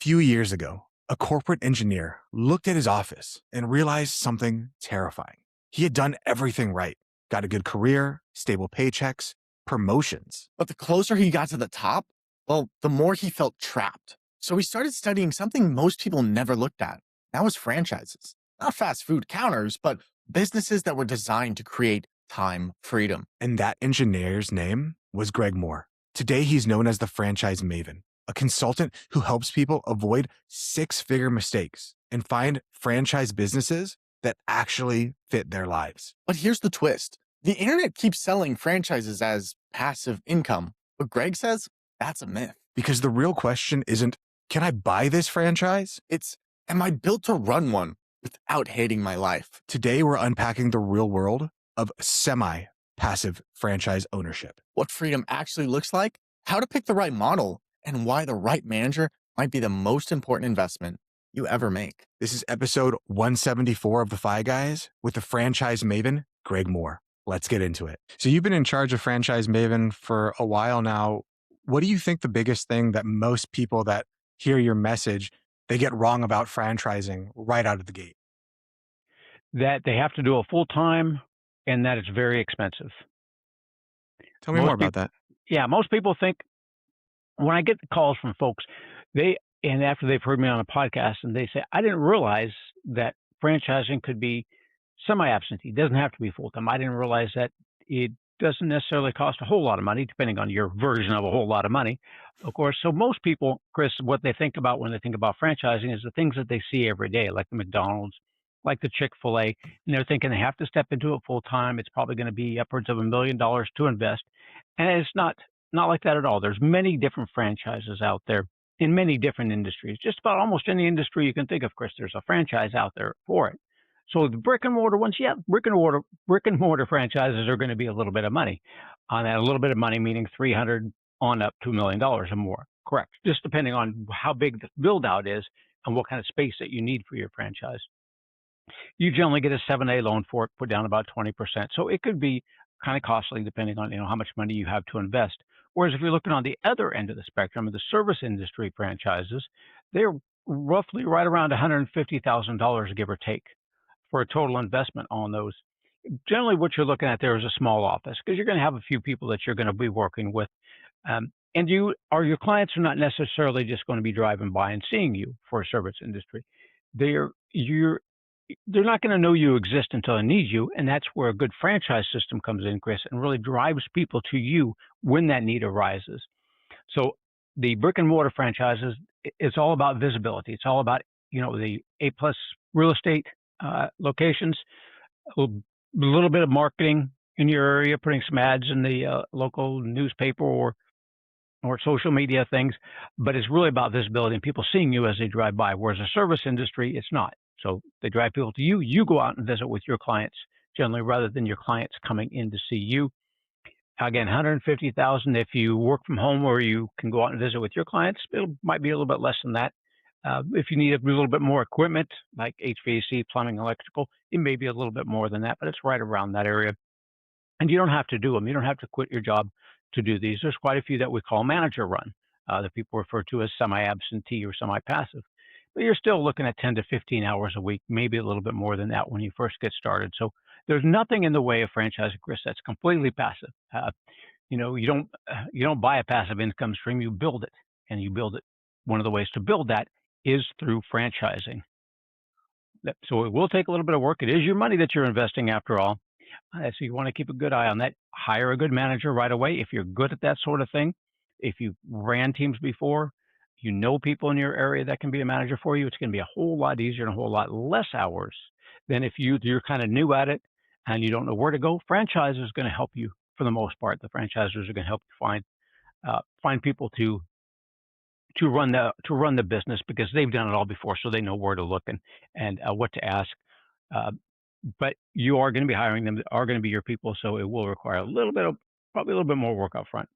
Few years ago, a corporate engineer looked at his office and realized something terrifying. He had done everything right, got a good career, stable paychecks, promotions. But the closer he got to the top, well, the more he felt trapped. So he started studying something most people never looked at. That was franchises. Not fast food counters, but businesses that were designed to create time freedom. And that engineer's name was Greg Mohr. Today, he's known as the Franchise Maven, a consultant who helps people avoid six-figure mistakes and find franchise businesses that actually fit their lives. But here's the twist. The internet keeps selling franchises as passive income, but Greg says that's a myth. Because the real question isn't, can I buy this franchise? It's, am I built to run one without hating my life? Today, we're unpacking the real world of semi-passive franchise ownership. What freedom actually looks like, how to pick the right model, and why the right manager might be the most important investment you ever make. This is episode 174 of The Fi Guys with the Franchise Maven, Greg Mohr. Let's get into it. So you've been in charge of Franchise Maven for a while now. What do you think the biggest thing that most people that hear your message, they get wrong about franchising right out of the gate? That they have to do it full time and that it's very expensive. Tell me more about that. Yeah, most people think when I get the calls from folks, and after they've heard me on a podcast and they say, I didn't realize that franchising could be semi-absentee. It doesn't have to be full-time. I didn't realize that it doesn't necessarily cost a whole lot of money, depending on your version of a whole lot of money, of course. So most people, Chris, what they think about when they think about franchising is the things that they see every day, like the McDonald's, like the Chick-fil-A, and they're thinking they have to step into it full-time. It's probably going to be upwards of $1 million to invest. And it's not like that at all. There's many different franchises out there in many different industries. Just about almost any industry you can think of, Chris, there's a franchise out there for it. So the brick and mortar ones, yeah, brick and mortar franchises are going to be a little bit of money. On that, a little bit of money meaning 300 on up to $1 million or more. Correct. Just depending on how big the build out is and what kind of space that you need for your franchise. You generally get a 7A loan for it, put down about 20%. So it could be kind of costly depending on how much money you have to invest. Whereas if you're looking on the other end of the spectrum of the service industry franchises, they're roughly right around $150,000, give or take, for a total investment on those. Generally, what you're looking at there is a small office because you're going to have a few people that you're going to be working with. And your clients are not necessarily just going to be driving by and seeing you for a service industry. They're not going to know you exist until they need you. And that's where a good franchise system comes in, Chris, and really drives people to you when that need arises. So the brick and mortar franchises, it's all about visibility. It's all about, the A+ real estate locations, a little bit of marketing in your area, putting some ads in the local newspaper or social media things, but it's really about visibility and people seeing you as they drive by, whereas a service industry, it's not. So they drive people to you, you go out and visit with your clients generally rather than your clients coming in to see you. Again, $150,000 if you work from home or you can go out and visit with your clients, it might be a little bit less than that. If you need a little bit more equipment like HVAC, plumbing, electrical, it may be a little bit more than that, but it's right around that area. And you don't have to do them. You don't have to quit your job to do these. There's quite a few that we call manager run that people refer to as semi-absentee or semi-passive. But you're still looking at 10 to 15 hours a week, maybe a little bit more than that when you first get started. So there's nothing in the way of franchising, Chris, that's completely passive. You don't buy a passive income stream, you build it, and you build it. One of the ways to build that is through franchising. So it will take a little bit of work. It is your money that you're investing after all. So you want to keep a good eye on that. Hire a good manager right away if you're good at that sort of thing. If you've ran teams before, you know people in your area that can be a manager for you, it's going to be a whole lot easier and a whole lot less hours than if you're kind of new at it and you don't know where to go. Franchise is going to help you for the most part. The franchisers are going to help you find people to run the business because they've done it all before, so they know where to look and what to ask. But you are going to be hiring them, are going to be your people, so it will require probably a little bit more work up front.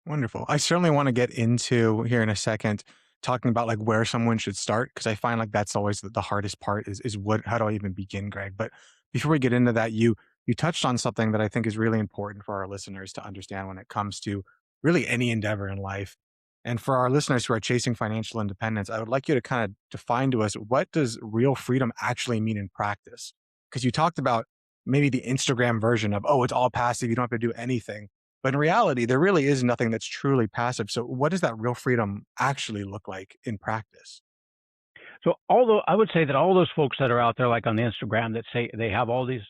Wonderful. I certainly want to get into here in a second, talking about like where someone should start, because I find like that's always the hardest part is how do I even begin, Greg? But before we get into that, you touched on something that I think is really important for our listeners to understand when it comes to really any endeavor in life. And for our listeners who are chasing financial independence, I would like you to kind of define to us, what does real freedom actually mean in practice? Because you talked about maybe the Instagram version of, oh, it's all passive, you don't have to do anything. But in reality, there really is nothing that's truly passive. So what does that real freedom actually look like in practice? So although I would say that all those folks that are out there, like on the Instagram, that say they have all these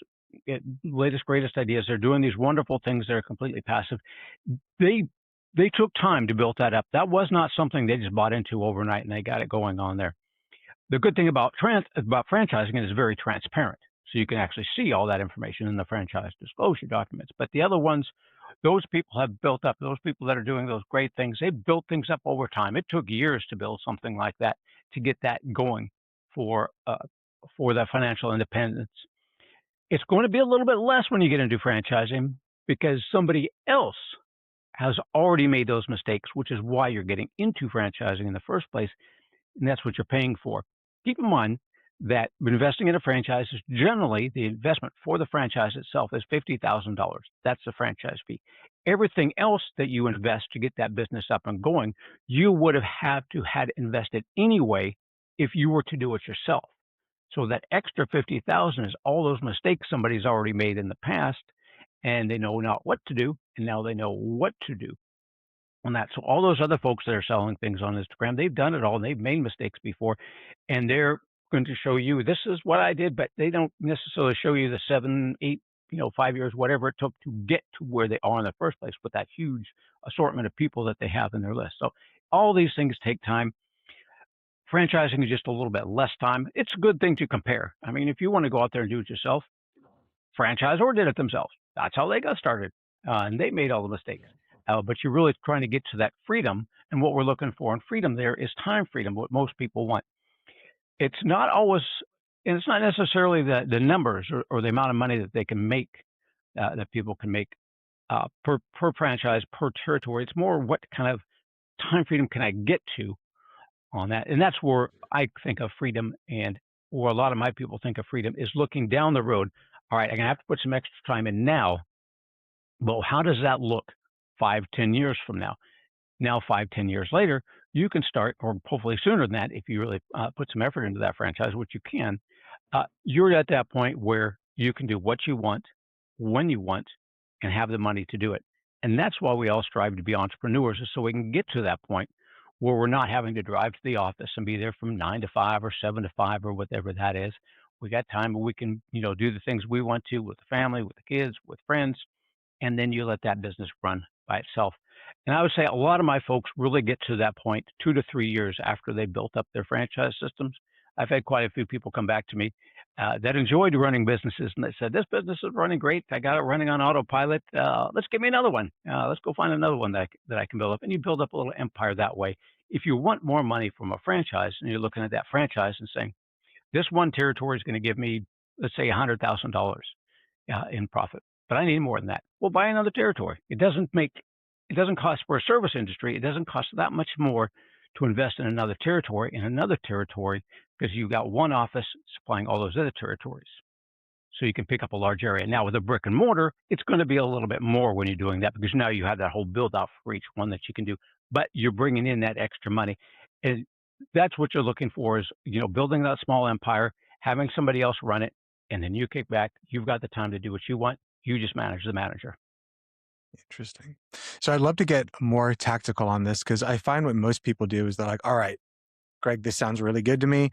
latest, greatest ideas, they're doing these wonderful things that are completely passive. They they took time to build that up. That was not something they just bought into overnight and they got it going on there. The good thing about franchising is it's very transparent. So you can actually see all that information in the franchise disclosure documents. But the other ones, those people have built up, those people that are doing those great things, they've built things up over time. It took years to build something like that, to get that going for that financial independence. It's going to be a little bit less when you get into franchising because somebody else has already made those mistakes, which is why you're getting into franchising in the first place, and that's what you're paying for. Keep in mind that investing in a franchise is generally, the investment for the franchise itself is $50,000. That's the franchise fee. Everything else that you invest to get that business up and going, you would have had to had invested anyway if you were to do it yourself. So that extra 50,000 is all those mistakes somebody's already made in the past, and they know not what to do, and now they know what to do on that. So all those other folks that are selling things on Instagram, they've done it all and they've made mistakes before, and they're going to show you this is what I did, but they don't necessarily show you the 7, 8, 5 years, whatever it took to get to where they are in the first place with that huge assortment of people that they have in their list. So all these things take time. Franchising is just a little bit less time. It's a good thing to compare. I mean, if you want to go out there and do it yourself, franchisor did it themselves. That's how they got started, and they made all the mistakes. But you're really trying to get to that freedom, and what we're looking for in freedom there is time freedom, what most people want. It's not always, and it's not necessarily the numbers or the amount of money that they can make, that people can make per franchise, per territory. It's more what kind of time freedom can I get to on that, and that's where I think of freedom, and where a lot of my people think of freedom is looking down the road. All right, I'm gonna have to put some extra time in now, but how does that look 5, 10 years from now? Now, 5, 10 years later, you can start, or hopefully sooner than that, if you really put some effort into that franchise, which you can. You're at that point where you can do what you want, when you want, and have the money to do it. And that's why we all strive to be entrepreneurs, is so we can get to that point where we're not having to drive to the office and be there from 9 to 5 or 7 to 5 or whatever that is. We got time where we can, do the things we want to with the family, with the kids, with friends, and then you let that business run by itself. And I would say a lot of my folks really get to that point 2 to 3 years after they built up their franchise systems. I've had quite a few people come back to me that enjoyed running businesses, and they said, "This business is running great. I got it running on autopilot. Let's give me another one. Let's go find another one that I can build up." And you build up a little empire that way. If you want more money from a franchise, and you're looking at that franchise and saying, "This one territory is going to give me, let's say, $100,000 in profit, but I need more than that." Well, buy another territory. It doesn't cost, for a service industry, it doesn't cost that much more to invest in another territory because you've got one office supplying all those other territories. So you can pick up a large area. Now with a brick and mortar, it's going to be a little bit more when you're doing that, because now you have that whole build out for each one that you can do, but you're bringing in that extra money. And that's what you're looking for, is, building that small empire, having somebody else run it, and then you kick back. You've got the time to do what you want. You just manage the manager. Interesting. So I'd love to get more tactical on this, because I find what most people do is they're like, all right, Greg, this sounds really good to me.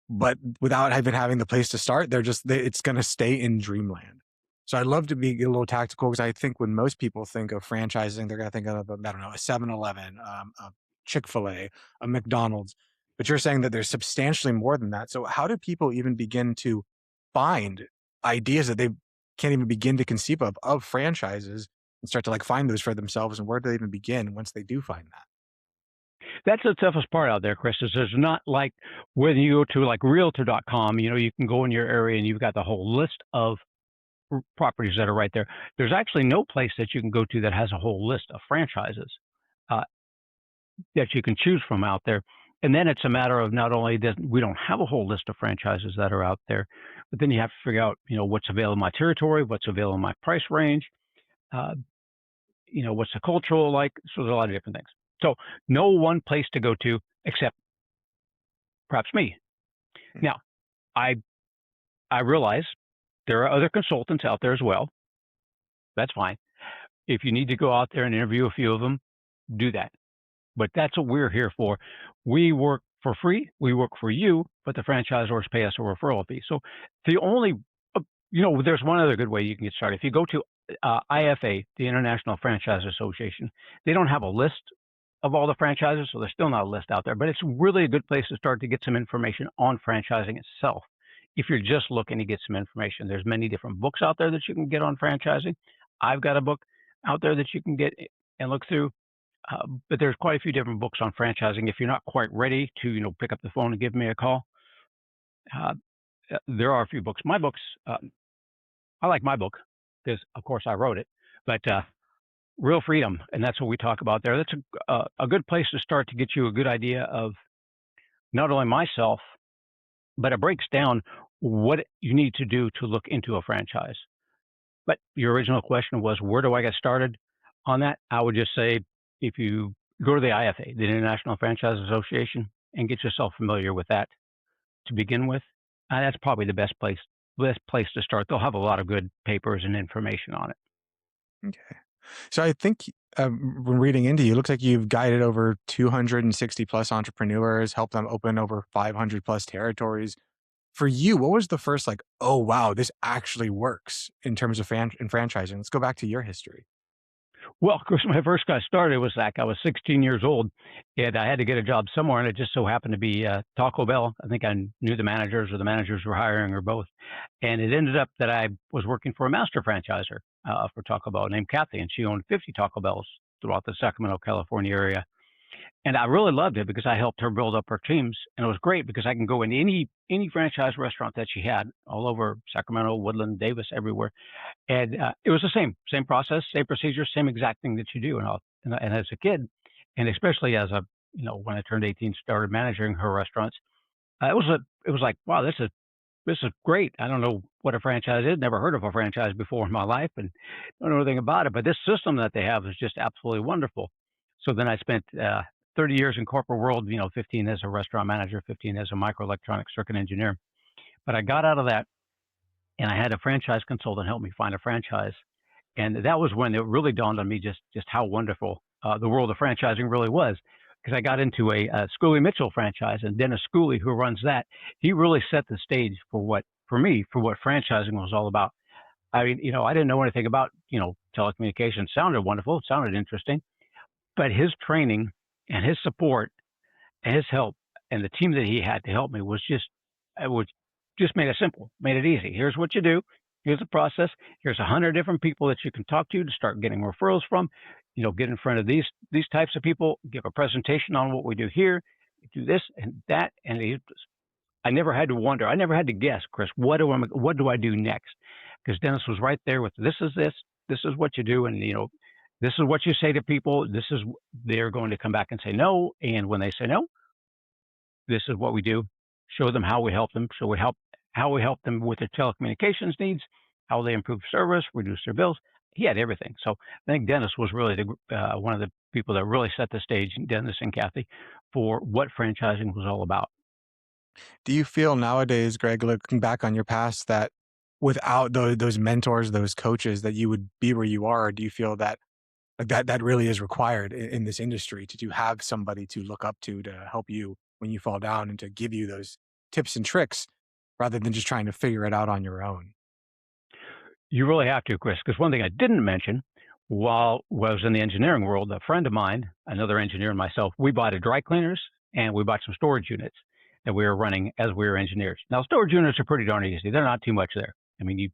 But without even having the place to start, it's going to stay in dreamland. So I'd love to be a little tactical, because I think when most people think of franchising, they're going to think of, I don't know, a 7-Eleven, a Chick-fil-A, a McDonald's. But you're saying that there's substantially more than that. So how do people even begin to find ideas that they can't even begin to conceive of franchises, and start to find those for themselves? And where do they even begin once they do find that? That's the toughest part out there, Chris, is there's not like when you go to realtor.com, you can go in your area and you've got the whole list of properties that are right there. There's actually no place that you can go to that has a whole list of franchises uh, that you can choose from out there. And then it's a matter of, not only we don't have a whole list of franchises that are out there, but then you have to figure out, what's available in my territory, what's available in my price range, what's the cultural like. So there's a lot of different things. So no one place to go to except perhaps me. Now, I realize there are other consultants out there as well. That's fine. If you need to go out there and interview a few of them, do that. But that's what we're here for. We work for free. We work for you, but the franchisors pay us a referral fee. So the only, there's one other good way you can get started. If you go to IFA, the International Franchise Association, they don't have a list of all the franchises, so there's still not a list out there, but it's really a good place to start to get some information on franchising itself. If you're just looking to get some information, there's many different books out there that you can get on franchising. I've got a book out there that you can get and look through. But there's quite a few different books on franchising. If you're not quite ready to, pick up the phone and give me a call, there are a few books. My books, I like my book because, of course, I wrote it. But Real Freedom, and that's what we talk about there. That's a good place to start to get you a good idea of not only myself, but it breaks down what you need to do to look into a franchise. But your original question was, where do I get started on that? I would just say, if you go to the IFA, the International Franchise Association, and get yourself familiar with that to begin with, that's probably the best place to start. They'll have a lot of good papers and information on it. Okay. So I think when reading into you, it looks like you've guided over 260 plus entrepreneurs, helped them open over 500 plus territories. For you, what was the first oh, wow, this actually works in terms of franchising? Let's go back to your history. Well, of course, when I first got started, it was I was 16 years old, and I had to get a job somewhere, and it just so happened to be Taco Bell. I think I knew the managers, or the managers were hiring, or both. And it ended up that I was working for a master franchiser for Taco Bell named Kathy, and she owned 50 Taco Bells throughout the Sacramento, California area. And I really loved it because I helped her build up her teams, and it was great because I can go in any franchise restaurant that she had all over Sacramento, Woodland, Davis, everywhere. And it was the same process, same procedure, same exact thing that you do. And as a kid, and especially as when I turned 18, started managing her restaurants, it was like, wow, this is great. I don't know what a franchise is. Never heard of a franchise before in my life, and don't know anything about it. But this system that they have is just absolutely wonderful. So then I spent 30 years in corporate world, 15 as a restaurant manager, 15 as a microelectronic circuit engineer. But I got out of that, and I had a franchise consultant help me find a franchise. And that was when it really dawned on me just how wonderful the world of franchising really was. Because I got into a Schooley Mitchell franchise, and Dennis Schooley, who runs that, he really set the stage for what franchising was all about. I mean, I didn't know anything about, telecommunications. It sounded wonderful. It sounded interesting. But his training and his support and his help and the team that he had to help me was just made it simple, made it easy. Here's what you do. Here's the process. Here's 100 different people that you can talk to start getting referrals from. Get in front of these types of people, give a presentation on what we do here, do this and that. And I never had to wonder. I never had to guess, Chris, what do I do next? Because Dennis was right there with this is what you do. And, this is what you say to people. They're going to come back and say no. And when they say no, this is what we do. Show them how we help them. So how we help them with their telecommunications needs, how they improve service, reduce their bills. He had everything. So I think Dennis was really one of the people that really set the stage, Dennis and Kathy, for what franchising was all about. Do you feel nowadays, Greg, looking back on your past, that without those mentors, those coaches, that you would be where you are? Or do you feel that that really is required in this industry to have somebody to look up to help you when you fall down and to give you those tips and tricks rather than just trying to figure it out on your own? You really have to, Chris, because one thing I didn't mention while I was in the engineering world, a friend of mine, another engineer and myself, we bought a dry cleaners and we bought some storage units that we were running as we were engineers. Now, storage units are pretty darn easy. They're not too much there. I mean, you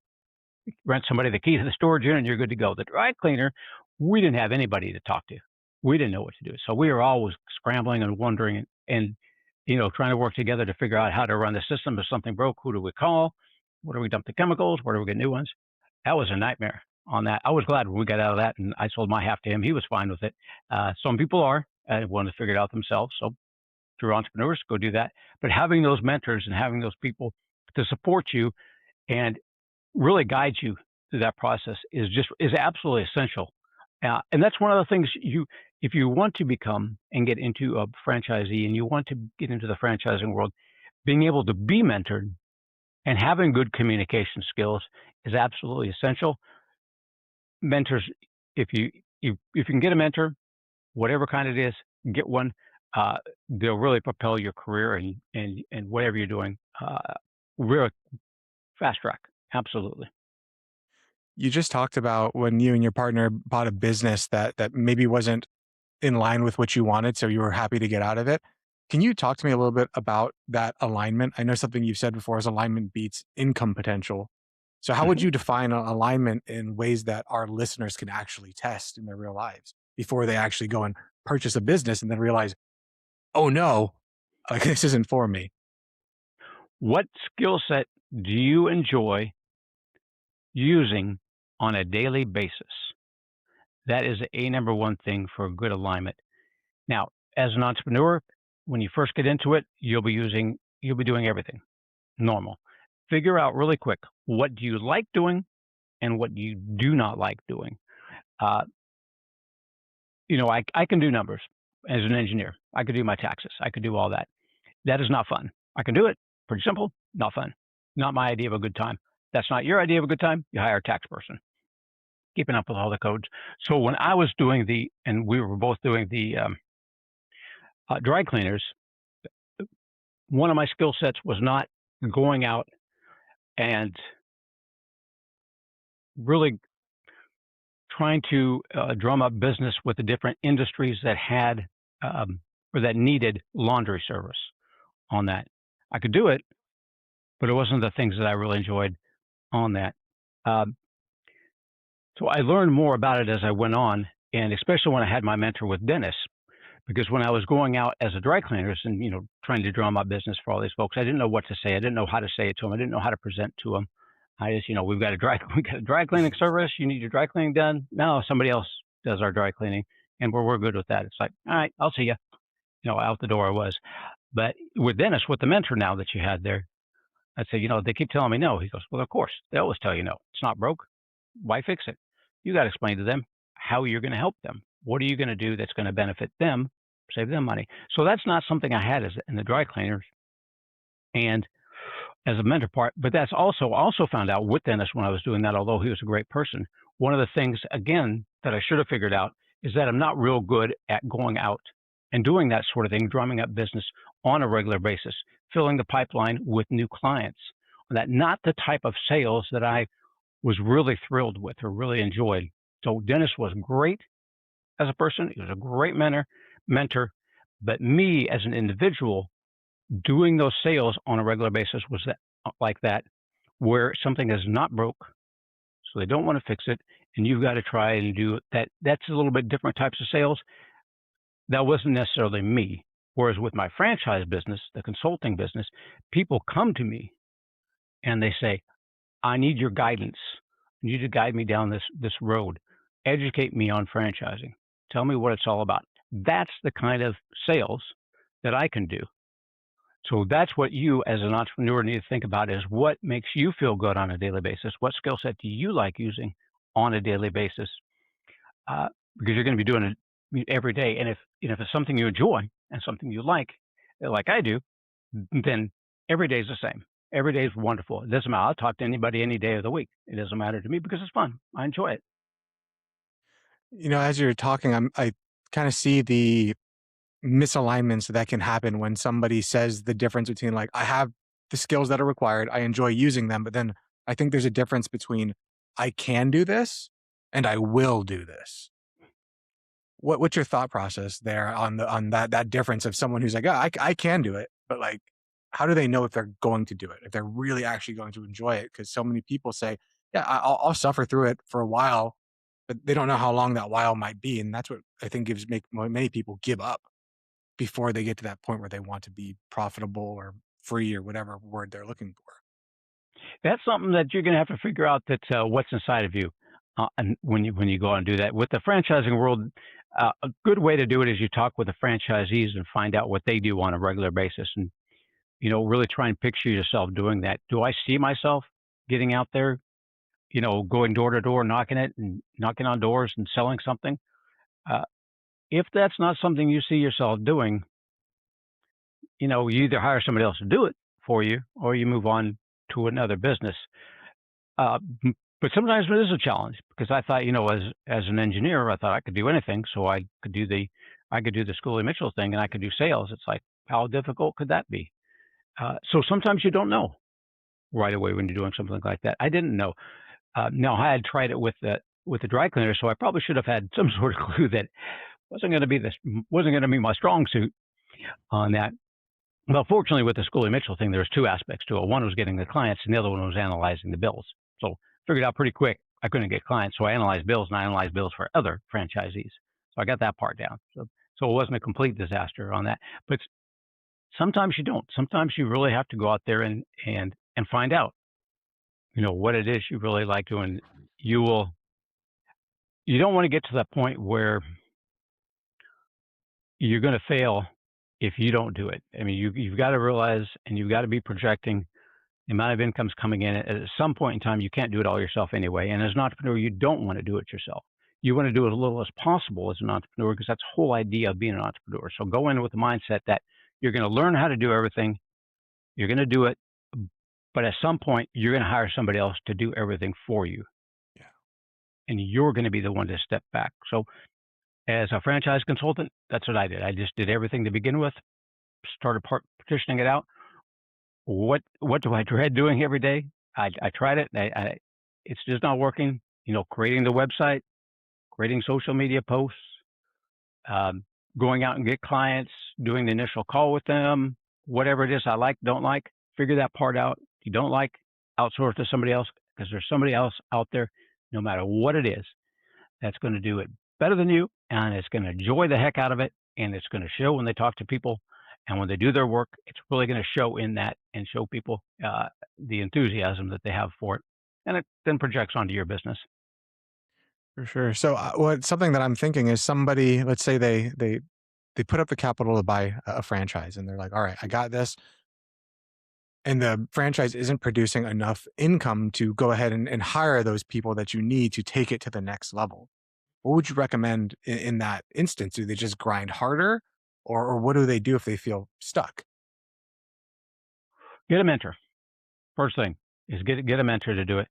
rent somebody the key to the storage unit and you're good to go. The dry cleaner, we didn't have anybody to talk to. We didn't know what to do. So we were always scrambling and wondering and trying to work together to figure out how to run the system. If something broke, who do we call? Where do we dump the chemicals? Where do we get new ones? That was a nightmare on that. I was glad when we got out of that and I sold my half to him. He was fine with it. Some people are want to figure it out themselves. So through entrepreneurs, go do that. But having those mentors and having those people to support you and really guide you through that process is absolutely essential. And that's one of the things if you want to become and get into a franchisee and you want to get into the franchising world, being able to be mentored and having good communication skills is absolutely essential. Mentors, if you can get a mentor, whatever kind it is, get one. They'll really propel your career and whatever you're doing. Real fast track, absolutely. You just talked about when you and your partner bought a business that maybe wasn't in line with what you wanted, so you were happy to get out of it. Can you talk to me a little bit about that alignment? I know something you've said before is alignment beats income potential. So how would Mhm. you define alignment in ways that our listeners can actually test in their real lives before they actually go and purchase a business and then realize, oh no, like this isn't for me? What skill set do you enjoy using on a daily basis? That is a number one thing for good alignment. Now, as an entrepreneur, when you first get into it, you'll be doing everything normal. Figure out really quick, what do you like doing and what you do not like doing. Uh, I can do numbers as an engineer. I could do my taxes. I could do all that. That is not fun. I can do it. Pretty simple. Not fun. Not my idea of a good time. That's not your idea of a good time. You hire a tax person. Keeping up with all the codes. So when I was doing and we were both doing the dry cleaners, one of my skill sets was not going out and really trying to drum up business with the different industries that had or that needed laundry service on that. I could do it, but it wasn't the things that I really enjoyed on that. Um, so I learned more about it as I went on, and especially when I had my mentor with Dennis, because when I was going out as a dry cleaners and trying to drum up business for all these folks, I didn't know what to say. I didn't know how to say it to them. I didn't know how to present to them. I just, we've got a dry cleaning service. You need your dry cleaning done. No, somebody else does our dry cleaning, and we're good with that. It's like, all right, I'll see you. Out the door I was. But with Dennis, with the mentor now that you had there, I said, they keep telling me no. He goes, well, of course, they always tell you no. It's not broke. Why fix it? You got to explain to them how you're going to help them. What are you going to do that's going to benefit them, save them money? So that's not something I had as in the dry cleaners and as a mentor part. But that's also found out with Dennis when I was doing that, although he was a great person. One of the things, again, that I should have figured out is that I'm not real good at going out and doing that sort of thing, drumming up business on a regular basis, filling the pipeline with new clients. That not the type of sales that I was really thrilled with or really enjoyed. So Dennis was great as a person. He was a great mentor, but me as an individual doing those sales on a regular basis was like that, where something is not broke, so they don't want to fix it, and you've got to try and do that. That's a little bit different types of sales. That wasn't necessarily me. Whereas with my franchise business, the consulting business, people come to me and they say, I need your guidance. I need you to guide me down this road. Educate me on franchising. Tell me what it's all about. That's the kind of sales that I can do. So that's what you as an entrepreneur need to think about, is what makes you feel good on a daily basis? What skill set do you like using on a daily basis? Because you're going to be doing it every day. And if it's something you enjoy and something you like I do, then every day is the same. Every day is wonderful. It doesn't matter. I'll talk to anybody any day of the week. It doesn't matter to me because it's fun. I enjoy it. As you're talking, I kind of see the misalignments that can happen when somebody says the difference between, like, I have the skills that are required, I enjoy using them, but then I think there's a difference between I can do this and I will do this. What's your thought process there on that difference of someone who's like, yeah, I can do it, but like, how do they know if they're going to do it, if they're really actually going to enjoy it? Because so many people say, yeah, I'll suffer through it for a while, but they don't know how long that while might be, and that's what I think make many people give up before they get to that point where they want to be profitable or free or whatever word they're looking for. That's something that you're going to have to figure out, that what's inside of you. And when you go and do that with the franchising world, a good way to do it is you talk with the franchisees and find out what they do on a regular basis, and really try and picture yourself doing that. Do I see myself getting out there, going door to door, knocking on doors and selling something? Uh, if that's not something you see yourself doing, you either hire somebody else to do it for you or you move on to another business. But sometimes it is a challenge because I thought, as an engineer, I thought I could do anything. So I could do the Scully Mitchell thing and I could do sales. It's like, how difficult could that be? So sometimes you don't know right away when you're doing something like that. I didn't know. Now I had tried it with the dry cleaner, so I probably should have had some sort of clue that wasn't going to be my strong suit on that. Well, fortunately, with the Scully Mitchell thing, there was two aspects to it. One was getting the clients, and the other one was analyzing the bills. So figured out pretty quick I couldn't get clients, so I analyzed bills, and I analyzed bills for other franchisees. So I got that part down. So it wasn't a complete disaster on that. But sometimes you don't. Sometimes you really have to go out there and find out, what it is you really like doing. You don't want to get to that point where you're going to fail if you don't do it. I mean, you've got to realize, and you've got to be projecting the amount of incomes coming in. At some point in time, you can't do it all yourself anyway. And as an entrepreneur, you don't want to do it yourself. You want to do it as little as possible as an entrepreneur, because that's the whole idea of being an entrepreneur. So go in with the mindset that you're going to learn how to do everything. You're going to do it. But at some point, you're going to hire somebody else to do everything for you. Yeah. And you're going to be the one to step back. So as a franchise consultant, that's what I did. I just did everything to begin with, started partitioning it out. What do I dread doing every day? I tried it. It's just not working. Creating the website, creating social media posts, going out and get clients, doing the initial call with them, whatever it is I like, don't like, figure that part out. If you don't like, outsource to somebody else, because there's somebody else out there, no matter what it is, that's going to do it better than you, and it's going to enjoy the heck out of it, and it's going to show when they talk to people, and when they do their work, it's really going to show in that and show people the enthusiasm that they have for it, and it then projects onto your business. For sure. So something that I'm thinking is somebody, let's say they put up the capital to buy a franchise and they're like, all right, I got this. And the franchise isn't producing enough income to go ahead and hire those people that you need to take it to the next level. What would you recommend in that instance? Do they just grind harder, or what do they do if they feel stuck? Get a mentor. First thing is get a mentor to do it,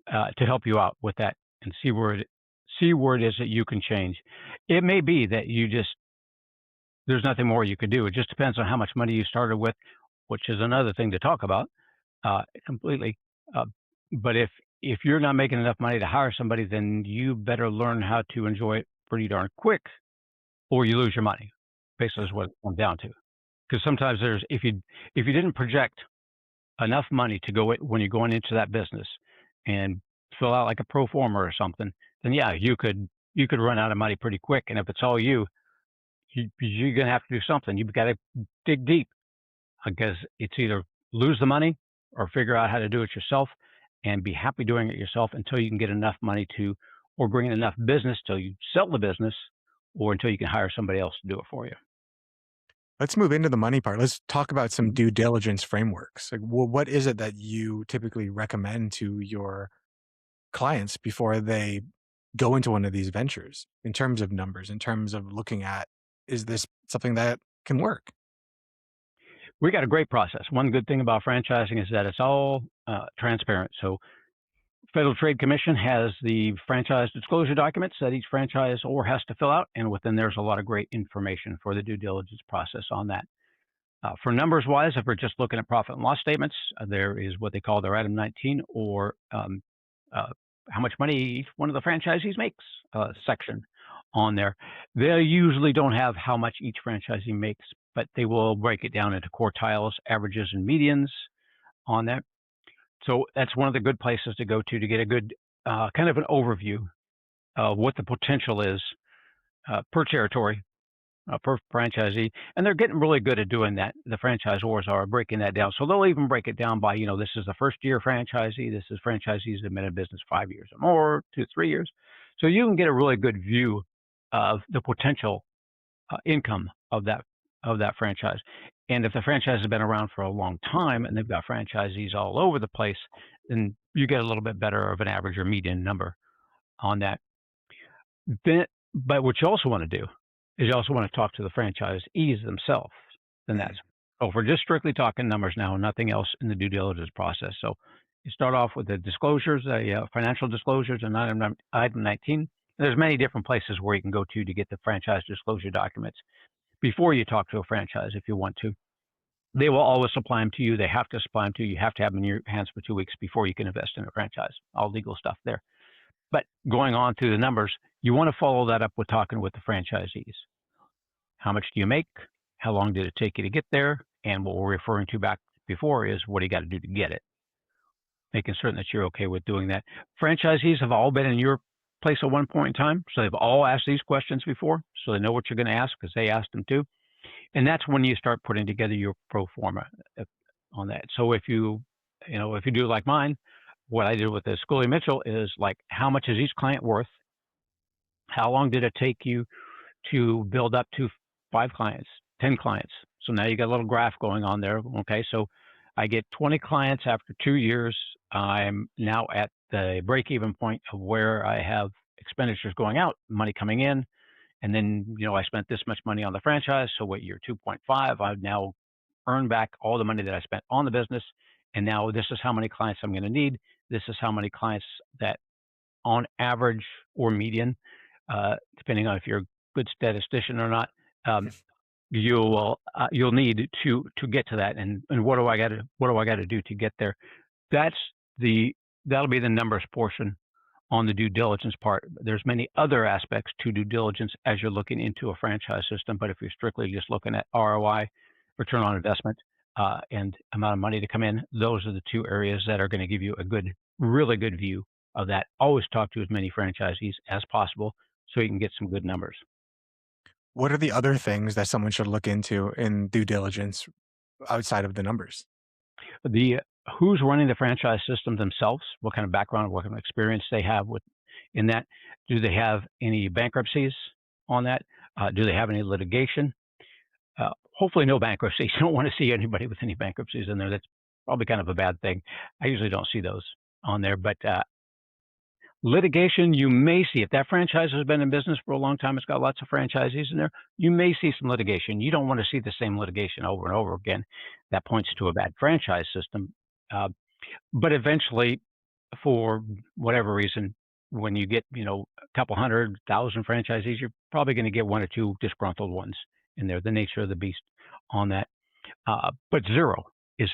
to help you out with that, and see where it is that you can change. It may be that there's nothing more you could do. It just depends on how much money you started with, which is another thing to talk about completely. But if you're not making enough money to hire somebody, then you better learn how to enjoy it pretty darn quick, or you lose your money. Basically, is what it comes down to. Because sometimes if you didn't project enough money to go when you're going into that business and fill out like a pro forma or something, then yeah, you could run out of money pretty quick. And if it's all you're going to have to do something. You've got to dig deep, because it's either lose the money or figure out how to do it yourself and be happy doing it yourself until you can get enough money or bring in enough business till you sell the business, or until you can hire somebody else to do it for you. Let's move into the money part. Let's talk about some due diligence frameworks. Like, what is it that you typically recommend to your clients before they go into one of these ventures, in terms of numbers, in terms of looking at, is this something that can work? We got a great process. One good thing about franchising is that it's all transparent. So Federal Trade Commission has the franchise disclosure documents that each franchisor has to fill out, and within there's a lot of great information for the due diligence process on that. For numbers wise, if we're just looking at profit and loss statements, there is what they call their item 19, or how much money each one of the franchisees makes section on there. They usually don't have how much each franchisee makes, but they will break it down into quartiles, averages, and medians on that. So that's one of the good places to go to get a good kind of an overview of what the potential is per territory, per franchisee. And they're getting really good at doing that. The franchisors are breaking that down. So they'll even break it down by, this is the first year franchisee. This is franchisees that have been in business 5 years or more, 2 to 3 years. So you can get a really good view of the potential income of that franchise. And if the franchise has been around for a long time and they've got franchisees all over the place, then you get a little bit better of an average or median number on that. But what you also want to do is you also want to talk to the franchisees themselves. Then that's, oh, if we're just strictly talking numbers now, nothing else in the due diligence process. So you start off with the disclosures, financial disclosures, and item 19. There's many different places where you can go to get the franchise disclosure documents before you talk to a franchise if you want to. They will always supply them to you. They have to supply them to you. You have to have them in your hands for 2 weeks before you can invest in a franchise. All legal stuff there. But going on to the numbers, you want to follow that up with talking with the franchisees. How much do you make? How long did it take you to get there? And what we're referring to back before is what do you got to do to get it? Making certain that you're okay with doing that. Franchisees have all been in your place at one point in time, so they've all asked these questions before, so they know what you're going to ask because they asked them too. And that's when you start putting together your pro forma on that. So if you do like mine, what I did with the Scully Mitchell is like, how much is each client worth? How long did it take you to build up to 5 clients, 10 clients? So now you got a little graph going on there. Okay, so I get 20 clients after 2 years. I'm now at the break-even point of where I have expenditures going out, money coming in, and then I spent this much money on the franchise. So what year 2.5, I've now earned back all the money that I spent on the business, and now this is how many clients I'm going to need. This is how many clients that, on average or median, depending on if you're a good statistician or not, you'll need to get to that. And what do I got to do to get there? That'll be the numbers portion on the due diligence part. There's many other aspects to due diligence as you're looking into a franchise system, but if you're strictly just looking at ROI, return on investment, and amount of money to come in, those are the 2 areas that are going to give you a really good view of that. Always talk to as many franchisees as possible so you can get some good numbers. What are the other things that someone should look into in due diligence outside of the numbers? Who's running the franchise system themselves, what kind of background, what kind of experience they have in that. Do they have any bankruptcies on that? Do they have any litigation? Hopefully no bankruptcies. You don't want to see anybody with any bankruptcies in there. That's probably kind of a bad thing. I usually don't see those on there, but litigation, you may see. If that franchise has been in business for a long time, it's got lots of franchisees in there, you may see some litigation. You don't want to see the same litigation over and over again. That points to a bad franchise system. But eventually, for whatever reason, when you get a couple 100,000 franchisees, you're probably going to get 1 or 2 disgruntled ones in there. The nature of the beast on that. But zero is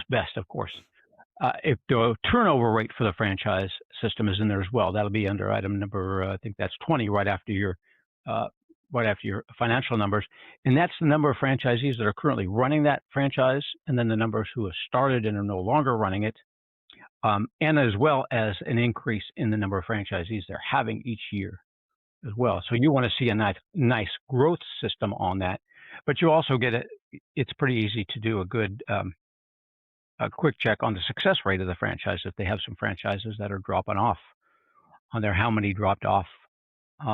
best, of course. If the turnover rate for the franchise system is in there as well, that'll be under item number, I think that's 20, right after your financial numbers. And that's the number of franchisees that are currently running that franchise, and then the numbers who have started and are no longer running it, and as well as an increase in the number of franchisees they're having each year as well. So you want to see a nice growth system on that, but you also get it's pretty easy to do a quick check on the success rate of the franchise. If they have some franchises that are dropping off on there, how many dropped off?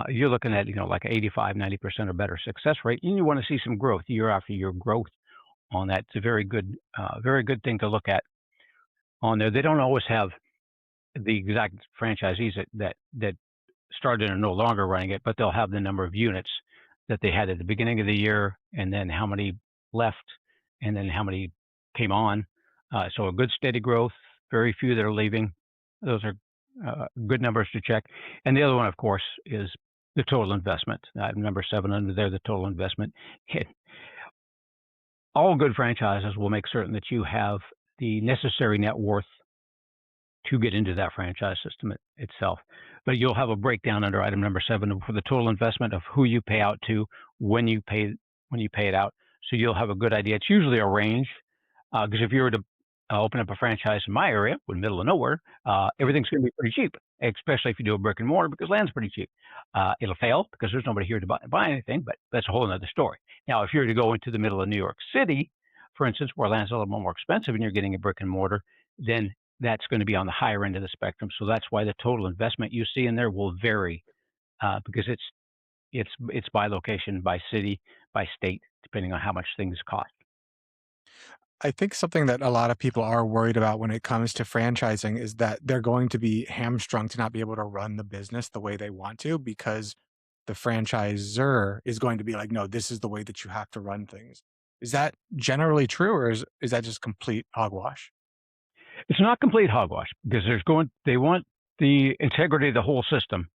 You're looking at, like 85, 90% or better success rate, and you want to see some growth year after year growth on that. It's a very good thing to look at on there. They don't always have the exact franchisees that started and are no longer running it, but they'll have the number of units that they had at the beginning of the year, and then how many left, and then how many came on. So a good steady growth, very few that are leaving. Those are good numbers to check. And the other one, of course, is the total investment. Number 7 under there, the total investment. All good franchises will make certain that you have the necessary net worth to get into that franchise system itself. But you'll have a breakdown under item number 7 for the total investment of who you pay out to, when you pay it out. So you'll have a good idea. It's usually a range, because if you were to open up a franchise in my area, in the middle of nowhere, everything's going to be pretty cheap, especially if you do a brick and mortar, because land's pretty cheap. It'll fail because there's nobody here to buy anything, but that's a whole other story. Now, if you're to go into the middle of New York City, for instance, where land's a little more expensive and you're getting a brick and mortar, then that's going to be on the higher end of the spectrum. So that's why the total investment you see in there will vary, because it's by location, by city, by state, depending on how much things cost. I think something that a lot of people are worried about when it comes to franchising is that they're going to be hamstrung to not be able to run the business the way they want to because the franchisor is going to be like, no, this is the way that you have to run things. Is that generally true, or is that just complete hogwash? It's not complete hogwash because they want the integrity of the whole system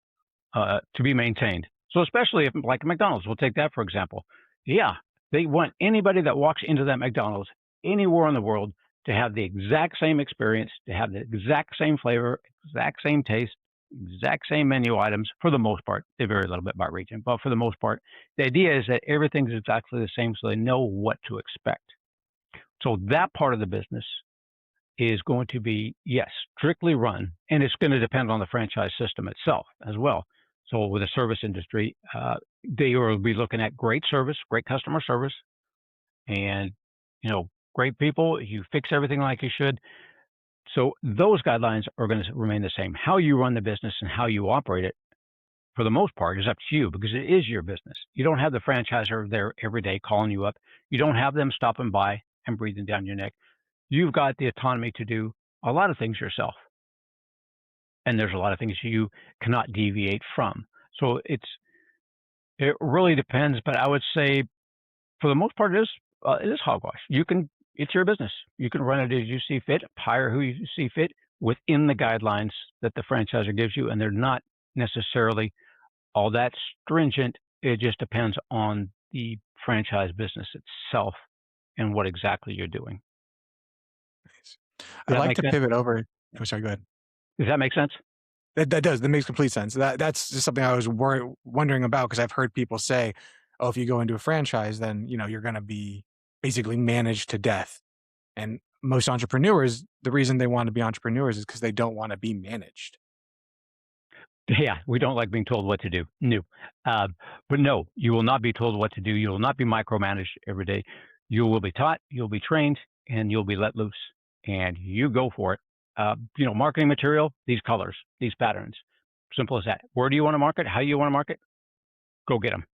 to be maintained. So especially if, like McDonald's, we'll take that for example. Yeah, they want anybody that walks into that McDonald's anywhere in the world to have the exact same experience, to have the exact same flavor, exact same taste, exact same menu items for the most part. They vary a little bit by region, but for the most part, the idea is that everything's exactly the same so they know what to expect. So that part of the business is going to be, yes, strictly run, and it's going to depend on the franchise system itself as well. So with the service industry, they will be looking at great service, great customer service, and great people. You fix everything like you should. So those guidelines are going to remain the same. How you run the business and how you operate it, for the most part, is up to you because it is your business. You don't have the franchisor there every day calling you up. You don't have them stopping by and breathing down your neck. You've got the autonomy to do a lot of things yourself. And there's a lot of things you cannot deviate from. So it really depends, but I would say for the most part, it is hogwash. It's your business. You can run it as you see fit, hire who you see fit within the guidelines that the franchisor gives you, and they're not necessarily all that stringent. It just depends on the franchise business itself and what exactly you're doing. Nice. I'd like to pivot over. Oh, sorry, go ahead. Does that make sense? That does. That makes complete sense. That's just something I was wondering about because I've heard people say, "Oh, if you go into a franchise, then you're going to be basically managed to death." And most entrepreneurs, the reason they want to be entrepreneurs is because they don't want to be managed. Yeah, we don't like being told what to do. No, but no, you will not be told what to do. You will not be micromanaged every day. You will be taught. You'll be trained, and you'll be let loose. And you go for it. Marketing material, these colors, these patterns. Simple as that. Where do you want to market? How do you want to market? Go get them.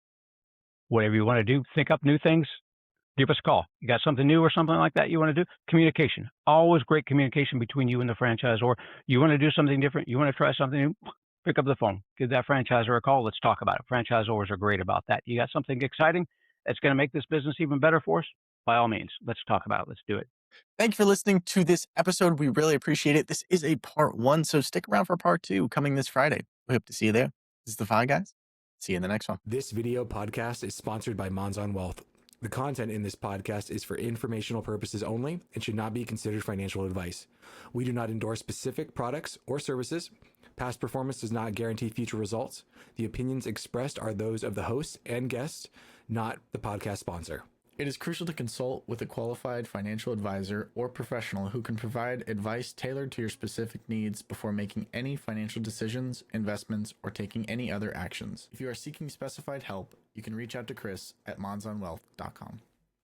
Whatever you want to do, think up new things, give us a call. You got something new or something like that you want to do? Communication. Always great communication between you and the franchisor. You want to do something different? You want to try something new? Pick up the phone. Give that franchisor a call. Let's talk about it. Franchisors are great about that. You got something exciting that's going to make this business even better for us? By all means, let's talk about it. Let's do it. Thank you for listening to this episode. We really appreciate it. This is a part 1, so stick around for part 2 coming this Friday. We hope to see you there. This is the Fi Guys. See you in the next one. This video podcast is sponsored by Monzon Wealth. The content in this podcast is for informational purposes only and should not be considered financial advice. We do not endorse specific products or services. Past performance does not guarantee future results. The opinions expressed are those of the host and guests, not the podcast sponsor. It is crucial to consult with a qualified financial advisor or professional who can provide advice tailored to your specific needs before making any financial decisions, investments, or taking any other actions. If you are seeking specified help, you can reach out to Chris at monzonwealth.com.